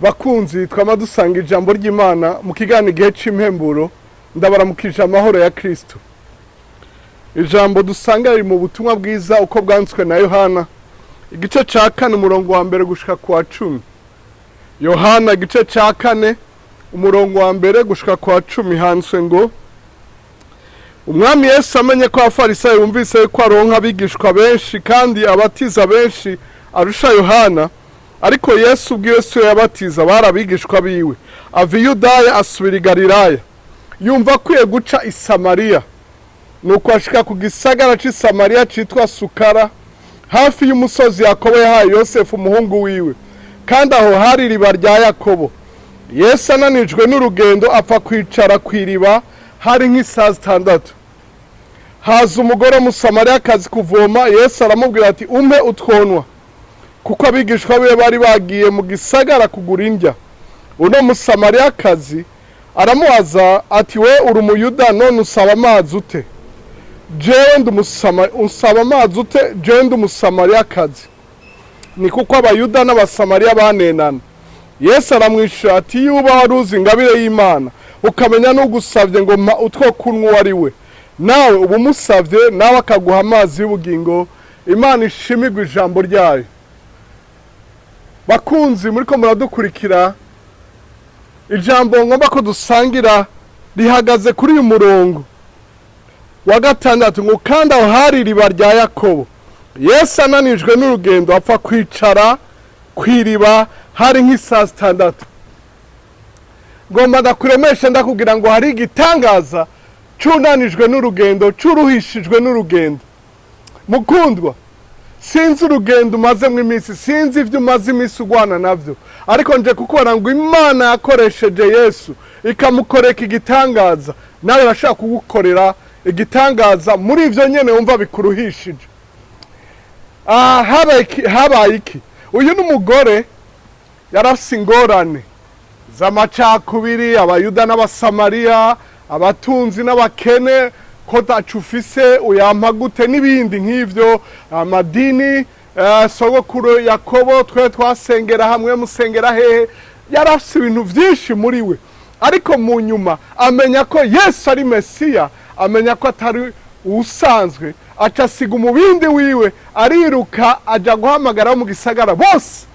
bakunzi twama dusanga ijambo ry'Imana mu kiganiro gihe c'impemburo ndabaramukije amahoro ya Kristo. Ijambo dusanga riri mu butumwa bwiza uko bwanzwe na Yohana igice ca 4 umurongo wa mbere gushika ku wa 10. Yohana igice ca 4 umurongo wa mbere gushika ku wa 10 handitswe ngo Umwami Yesu amenye ko Abafarisayo bumvise ko aronka abigishwa benshi kandi abatiza benshi arusha Yohana, ariko Yesu ubwiwe siwe yabatiza barabigishwa biwe. Ava i Yudaya asubira i Galilaya, yumva akwiye guca i Samariya. Nuko ashika ku gisagara c'i Samariya citwa Sukara, hafi y'umusozi Yakobo yahaye Yosefu umuhungu wiwe, kandi aho hari iriba rya Yakobo. Yesu ananijwe n'urugendo apfa kwicara kw'iriba, hari nk'isaha 6. Haza umugore w'umusamariyakazi kuvoma. Yesu aramubwira ati umpe utwonwa, kuko abigishwa be bari bagiye mu gisagara kugura indya. Uno musamariyakazi aramubaza ati we uri umuyuda none usaba amazi ute? Usaba amazi ute jewe ndi umusamariyakazi? Ni kuko abayuda n'abasamariya banenana. Yesu aramwishyura ati iyo uba wari uzi ingabire y'Imana ukamenya n'ugusavye ngo mpa utwo kunywa uwo ari we, nawe uba umusavye nawe akaguha amazi y'ubugingo. Imana ishimirwe ijambo ryayo. Bakunzi muriko muradukurikira, ijambo ngomba ko dusangira rihagaze kuri uyu murongo wa 6 ngo kandi aho hari iriba rya Yakobo. Yesu ananijwe n'urugendo apfa kwicara kw'iriba, hari nk'isaha 6. Ngomba ndakuremesha ndakubwira ngo hari igitangaza cunanijwe n'urugendo, curuhishijwe n'urugendo. Mukundwa, sinzi urugendo umazemwo iminsi, sinzi ivyo umaze iminsi ugwana navyo, ariko nje kukubona ngo Imana yakoresheje Yesu ikamukoreka igitangaza, nawe urashaka kugukorera igitangaza muri ivyo nyene wumva bikuruhishije. Habaye iki? Uyu n'umugore yarafise ingorane z'amacakubiri, abayuda n'abasamariya, abatunzi n'abakene, ko tacu ufise uyampa gute n'ibindi nk'ivyo, amadini, sogokuru Yakobo twe twasengera hamwe musengera hehe. Yarafise ibintu vyinshi muri we, ariko mu nyuma amenya ko Yesu ari Mesiya, amenya ko atari usanzwe, aca asiga umubindi wiwe ariruka aja guhamagara mu gisagara. Bose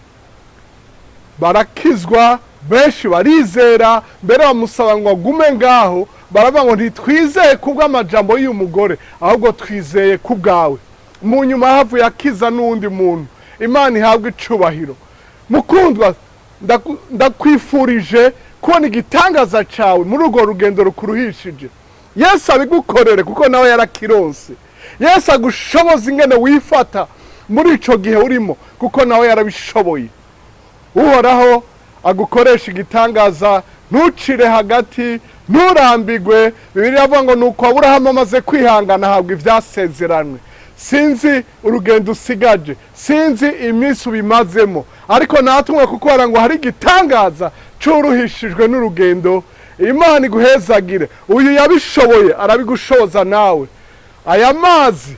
barakizwa, benshi barizera, mbere bamusaba ngo agume ngaho. Baravuga ngo ntitwizeye kubw'amajambo y'uyu mugore, ahubwo twizeye kubwawe. Mu nyuma havuye akiza n'undi muntu. Imana ihabwe icubahiro. Mukundwa, ndakwifurije kubona igitangaza cawe muri urwo rugendo rukuruhishije. Yesu abigukorere kuko nawe yarakironse. Yesu agushoboza ingene wifata muri ico gihe urimo kuko nawe yarabishoboye. Uhoraho agukoresha igitangaza, ntucire hagati, nturambigwe. Bibiliya avuga ngo nuko Aburahamu amaze kwihangana ahabwa ivyasezeranwe. Sinzi urugendo usigaje, sinzi iminsi ubimazemo, ariko natumwe kukubwira ngo hari igitangaza curuhishijwe n'urugendo. Imana iguhezagire. Uyu yabishoboye arabigushoboza nawe. Aya mazi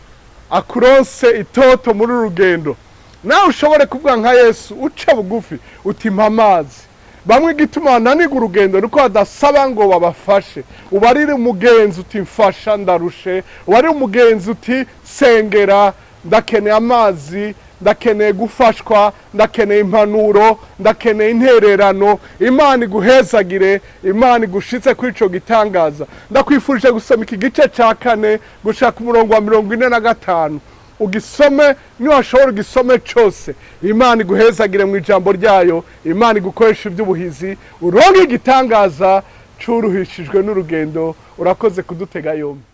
akuronse itoto muri urugendo, nawe ushobore kuvuga nka Yesu uce bugufi uti mpa amazi. Bamwe igituma bananirwa urugendo nuko badasaba ngo babafashe. Ubarire umugenzi uti mfasha ndarushe, ubarire umugenzi uti sengera ndakeneye amazi, ndakeneye gufashwa, ndakeneye impanuro, ndakeneye intererano. Imana iguhezagire, Imana igushitse kuri ico gitangaza. Ndakwifurije gusoma iki gice ca 4 gushaka ku murongo wa 45. Ugisome, niwashobora ugisome cose. Imana iguhezagire mu ijambo ryayo, Imana igukoresha ivy'ubuhizi, uronke igitangaza curuhishijwe n'urugendo. Urakoze kudutega yombi.